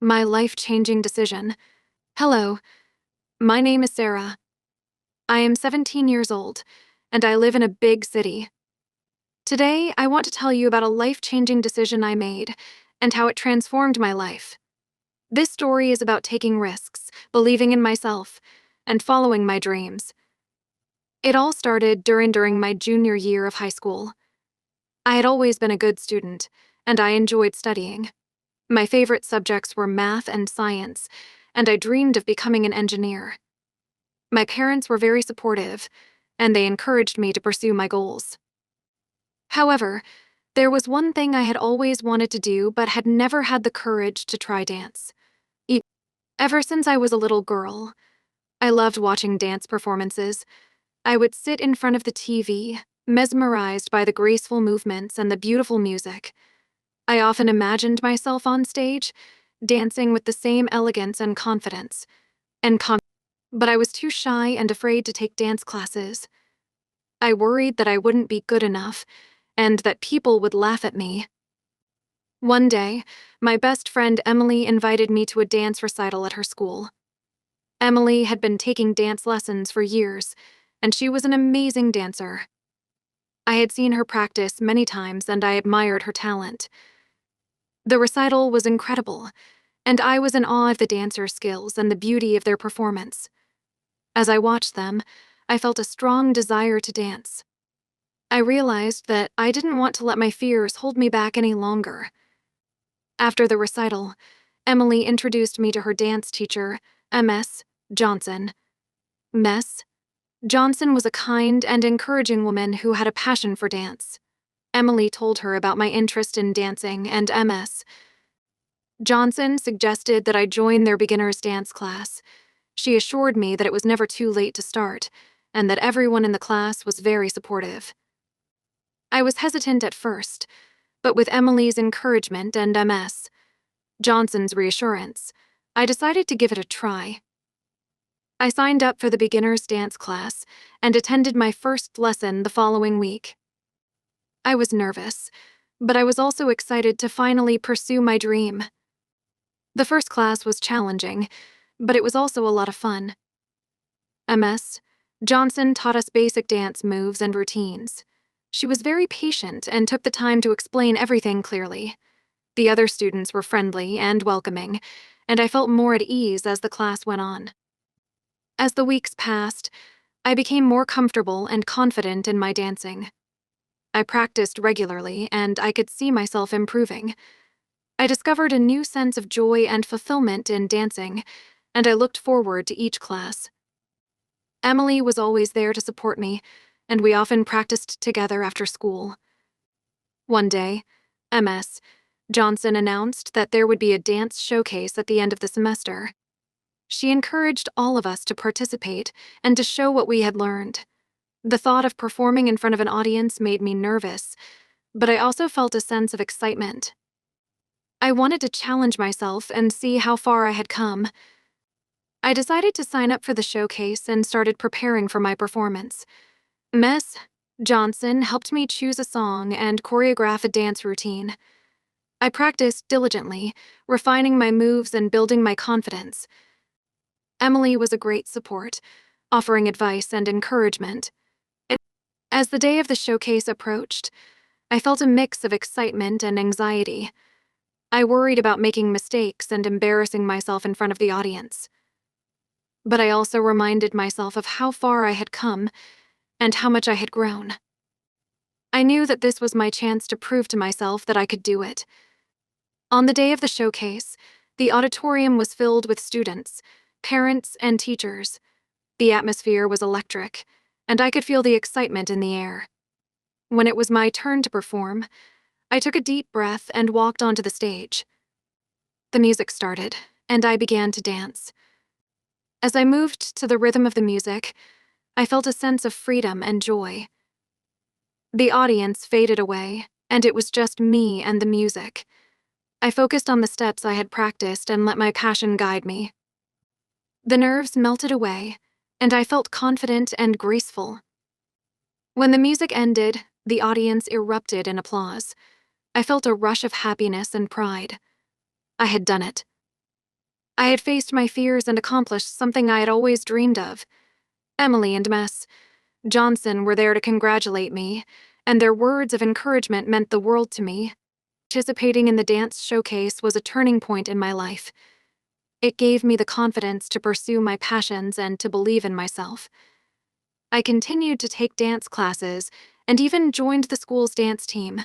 My life-changing decision. Hello, my name is Sarah. I am 17 years old, and I live in a big city. Today, I want to tell you about a life-changing decision I made and how it transformed my life. This story is about taking risks, believing in myself, and following my dreams. It all started during my junior year of high school. I had always been a good student, and I enjoyed studying. My favorite subjects were math and science, and I dreamed of becoming an engineer. My parents were very supportive, and they encouraged me to pursue my goals. However, there was one thing I had always wanted to do but had never had the courage to try dance. E- Ever since I was a little girl, I loved watching dance performances. I would sit in front of the TV, mesmerized by the graceful movements and the beautiful music. I often imagined myself on stage, dancing with the same elegance and confidence. But I was too shy and afraid to take dance classes. I worried that I wouldn't be good enough, and that people would laugh at me. One day, my best friend Emily invited me to a dance recital at her school. Emily had been taking dance lessons for years, and she was an amazing dancer. I had seen her practice many times, and I admired her talent. The recital was incredible, and I was in awe of the dancers' skills and the beauty of their performance. As I watched them, I felt a strong desire to dance. I realized that I didn't want to let my fears hold me back any longer. After the recital, Emily introduced me to her dance teacher, Ms. Johnson. Ms. Johnson was a kind and encouraging woman who had a passion for dance. Emily told her about my interest in dancing, and Ms. Johnson suggested that I join their beginner's dance class. She assured me that it was never too late to start, and that everyone in the class was very supportive. I was hesitant at first, but with Emily's encouragement and Ms. Johnson's reassurance, I decided to give it a try. I signed up for the beginner's dance class and attended my first lesson the following week. I was nervous, but I was also excited to finally pursue my dream. The first class was challenging, but it was also a lot of fun. Ms. Johnson taught us basic dance moves and routines. She was very patient and took the time to explain everything clearly. The other students were friendly and welcoming, and I felt more at ease as the class went on. As the weeks passed, I became more comfortable and confident in my dancing. I practiced regularly, and I could see myself improving. I discovered a new sense of joy and fulfillment in dancing, and I looked forward to each class. Emily was always there to support me, and we often practiced together after school. One day, Ms. Johnson announced that there would be a dance showcase at the end of the semester. She encouraged all of us to participate and to show what we had learned. The thought of performing in front of an audience made me nervous, but I also felt a sense of excitement. I wanted to challenge myself and see how far I had come. I decided to sign up for the showcase and started preparing for my performance. Ms. Johnson helped me choose a song and choreograph a dance routine. I practiced diligently, refining my moves and building my confidence. Emily was a great support, offering advice and encouragement. As the day of the showcase approached, I felt a mix of excitement and anxiety. I worried about making mistakes and embarrassing myself in front of the audience. But I also reminded myself of how far I had come and how much I had grown. I knew that this was my chance to prove to myself that I could do it. On the day of the showcase, the auditorium was filled with students, parents, and teachers. The atmosphere was electric, and I could feel the excitement in the air. When it was my turn to perform, I took a deep breath and walked onto the stage. The music started, and I began to dance. As I moved to the rhythm of the music, I felt a sense of freedom and joy. The audience faded away, and it was just me and the music. I focused on the steps I had practiced and let my passion guide me. The nerves melted away, and I felt confident and graceful. When the music ended, the audience erupted in applause. I felt a rush of happiness and pride. I had done it. I had faced my fears and accomplished something I had always dreamed of. Emily and Miss Johnson were there to congratulate me, and their words of encouragement meant the world to me. Participating in the dance showcase was a turning point in my life. It gave me the confidence to pursue my passions and to believe in myself. I continued to take dance classes and even joined the school's dance team.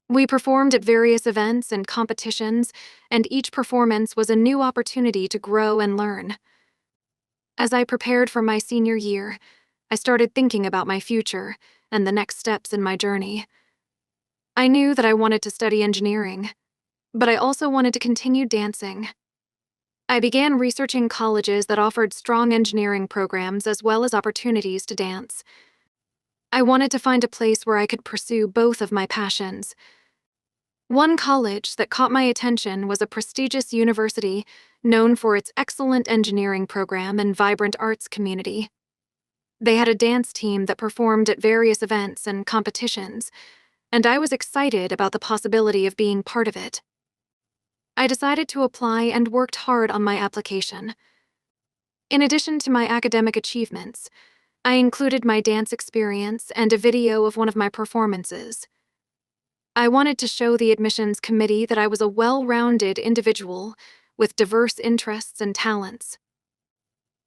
We performed at various events and competitions, and each performance was a new opportunity to grow and learn. As I prepared for my senior year, I started thinking about my future and the next steps in my journey. I knew that I wanted to study engineering, but I also wanted to continue dancing. I began researching colleges that offered strong engineering programs as well as opportunities to dance. I wanted to find a place where I could pursue both of my passions. One college that caught my attention was a prestigious university known for its excellent engineering program and vibrant arts community. They had a dance team that performed at various events and competitions, and I was excited about the possibility of being part of it. I decided to apply and worked hard on my application. In addition to my academic achievements, I included my dance experience and a video of one of my performances. I wanted to show the admissions committee that I was a well-rounded individual with diverse interests and talents.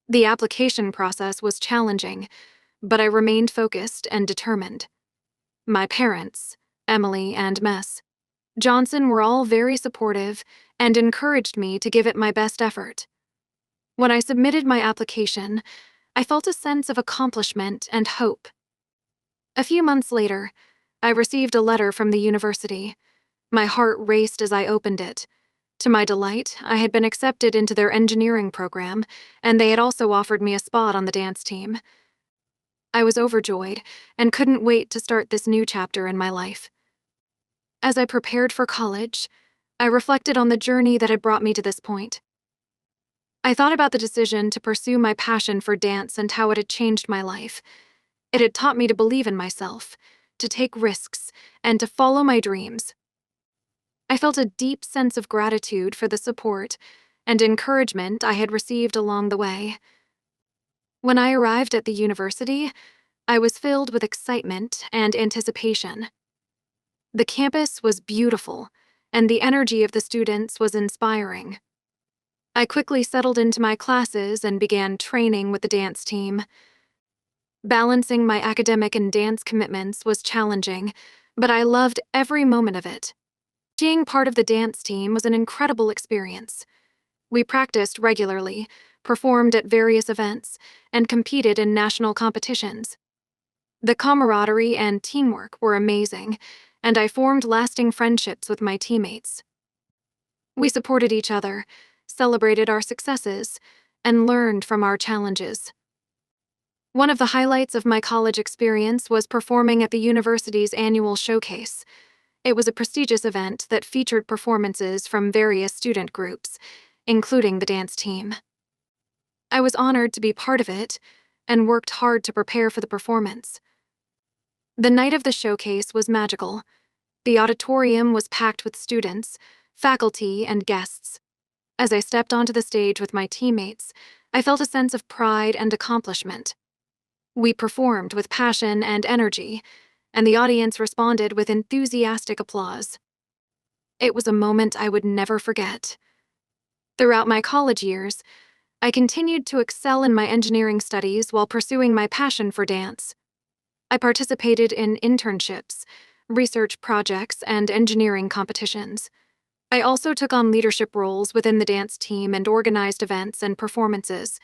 The application process was challenging, but I remained focused and determined. My parents, Emily and Miss Johnson, were all very supportive and encouraged me to give it my best effort. When I submitted my application, I felt a sense of accomplishment and hope. A few months later, I received a letter from the university. My heart raced as I opened it. To my delight, I had been accepted into their engineering program, and they had also offered me a spot on the dance team. I was overjoyed and couldn't wait to start this new chapter in my life. As I prepared for college, I reflected on the journey that had brought me to this point. I thought about the decision to pursue my passion for dance and how it had changed my life. It had taught me to believe in myself, to take risks, and to follow my dreams. I felt a deep sense of gratitude for the support and encouragement I had received along the way. When I arrived at the university, I was filled with excitement and anticipation. The campus was beautiful, and the energy of the students was inspiring. I quickly settled into my classes and began training with the dance team. Balancing my academic and dance commitments was challenging, but I loved every moment of it. Being part of the dance team was an incredible experience. We practiced regularly, performed at various events, and competed in national competitions. The camaraderie and teamwork were amazing, and I formed lasting friendships with my teammates. We supported each other, celebrated our successes, and learned from our challenges. One of the highlights of my college experience was performing at the university's annual showcase. It was a prestigious event that featured performances from various student groups, including the dance team. I was honored to be part of it and worked hard to prepare for the performance. The night of the showcase was magical. The auditorium was packed with students, faculty, and guests. As I stepped onto the stage with my teammates, I felt a sense of pride and accomplishment. We performed with passion and energy, and the audience responded with enthusiastic applause. It was a moment I would never forget. Throughout my college years, I continued to excel in my engineering studies while pursuing my passion for dance. I participated in internships, research projects, and engineering competitions. I also took on leadership roles within the dance team and organized events and performances.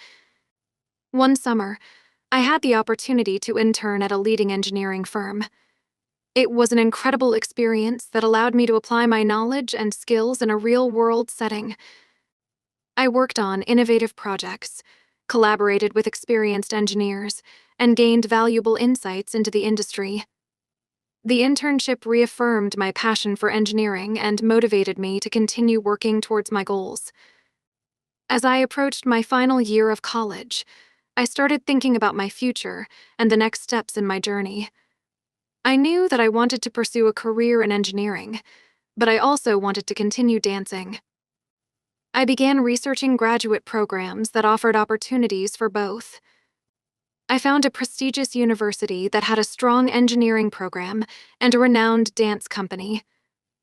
One summer, I had the opportunity to intern at a leading engineering firm. It was an incredible experience that allowed me to apply my knowledge and skills in a real-world setting. I worked on innovative projects, collaborated with experienced engineers, and gained valuable insights into the industry. The internship reaffirmed my passion for engineering and motivated me to continue working towards my goals. As I approached my final year of college, I started thinking about my future and the next steps in my journey. I knew that I wanted to pursue a career in engineering, but I also wanted to continue dancing. I began researching graduate programs that offered opportunities for both. I found a prestigious university that had a strong engineering program and a renowned dance company.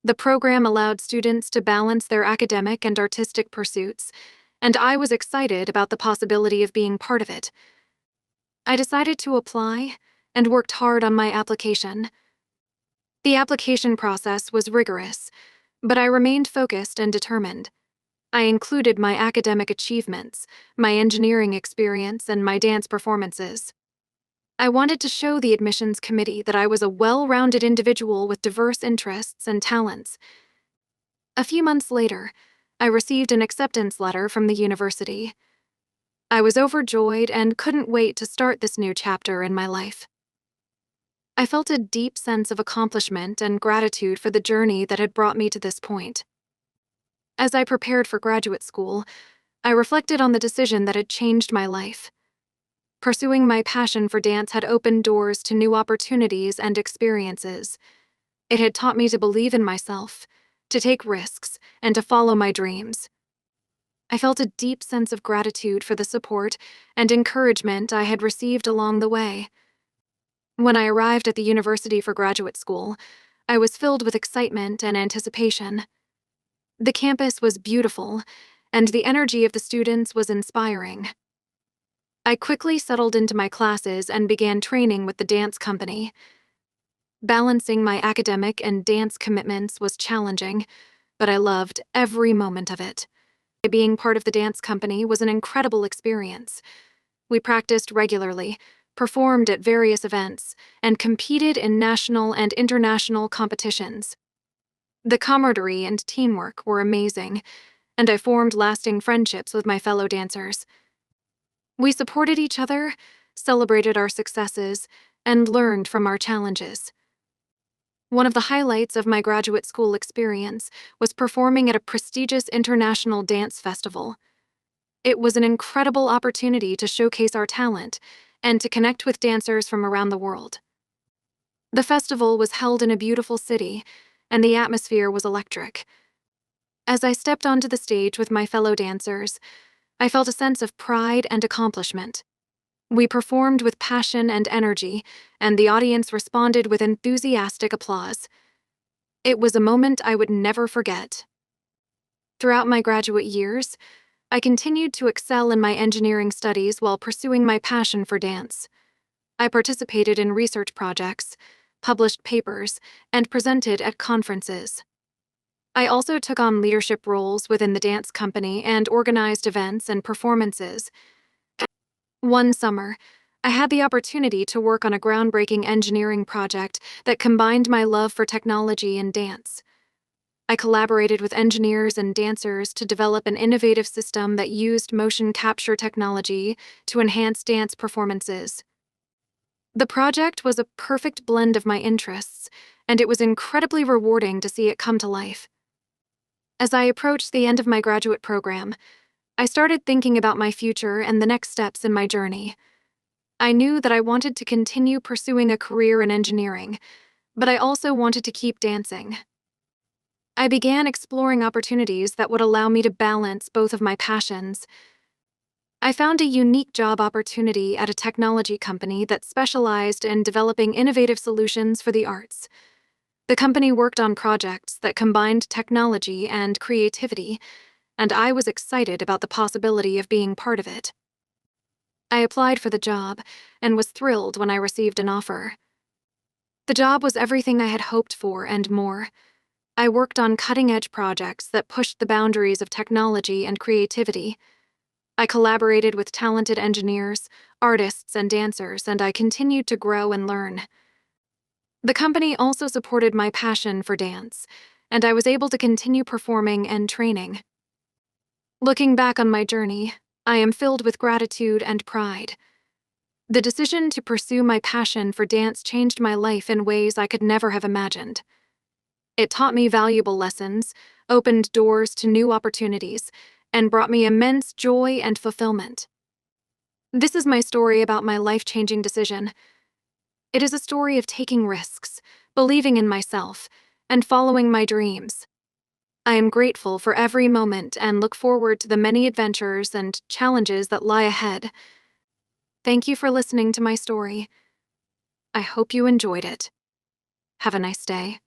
The program allowed students to balance their academic and artistic pursuits, and I was excited about the possibility of being part of it. I decided to apply and worked hard on my application. The application process was rigorous, but I remained focused and determined. I included my academic achievements, my engineering experience, and my dance performances. I wanted to show the admissions committee that I was a well-rounded individual with diverse interests and talents. A few months later, I received an acceptance letter from the university. I was overjoyed and couldn't wait to start this new chapter in my life. I felt a deep sense of accomplishment and gratitude for the journey that had brought me to this point. As I prepared for graduate school, I reflected on the decision that had changed my life. Pursuing my passion for dance had opened doors to new opportunities and experiences. It had taught me to believe in myself, to take risks, and to follow my dreams. I felt a deep sense of gratitude for the support and encouragement I had received along the way. When I arrived at the university for graduate school, I was filled with excitement and anticipation. The campus was beautiful, and the energy of the students was inspiring. I quickly settled into my classes and began training with the dance company. Balancing my academic and dance commitments was challenging, but I loved every moment of it. Being part of the dance company was an incredible experience. We practiced regularly, performed at various events, and competed in national and international competitions. The camaraderie and teamwork were amazing, and I formed lasting friendships with my fellow dancers. We supported each other, celebrated our successes, and learned from our challenges. One of the highlights of my graduate school experience was performing at a prestigious international dance festival. It was an incredible opportunity to showcase our talent and to connect with dancers from around the world. The festival was held in a beautiful city, and the atmosphere was electric. As I stepped onto the stage with my fellow dancers, I felt a sense of pride and accomplishment. We performed with passion and energy, and the audience responded with enthusiastic applause. It was a moment I would never forget. Throughout my graduate years, I continued to excel in my engineering studies while pursuing my passion for dance. I participated in research projects, published papers, and presented at conferences. I also took on leadership roles within the dance company and organized events and performances. One summer, I had the opportunity to work on a groundbreaking engineering project that combined my love for technology and dance. I collaborated with engineers and dancers to develop an innovative system that used motion capture technology to enhance dance performances. The project was a perfect blend of my interests, and it was incredibly rewarding to see it come to life. As I approached the end of my graduate program, I started thinking about my future and the next steps in my journey. I knew that I wanted to continue pursuing a career in engineering, but I also wanted to keep dancing. I began exploring opportunities that would allow me to balance both of my passions. I found a unique job opportunity at a technology company that specialized in developing innovative solutions for the arts. The company worked on projects that combined technology and creativity, and I was excited about the possibility of being part of it. I applied for the job and was thrilled when I received an offer. The job was everything I had hoped for and more. I worked on cutting-edge projects that pushed the boundaries of technology and creativity. I collaborated with talented engineers, artists, and dancers, and I continued to grow and learn. The company also supported my passion for dance, and I was able to continue performing and training. Looking back on my journey, I am filled with gratitude and pride. The decision to pursue my passion for dance changed my life in ways I could never have imagined. It taught me valuable lessons, opened doors to new opportunities, and brought me immense joy and fulfillment. This is my story about my life-changing decision. It is a story of taking risks, believing in myself, and following my dreams. I am grateful for every moment and look forward to the many adventures and challenges that lie ahead. Thank you for listening to my story. I hope you enjoyed it. Have a nice day.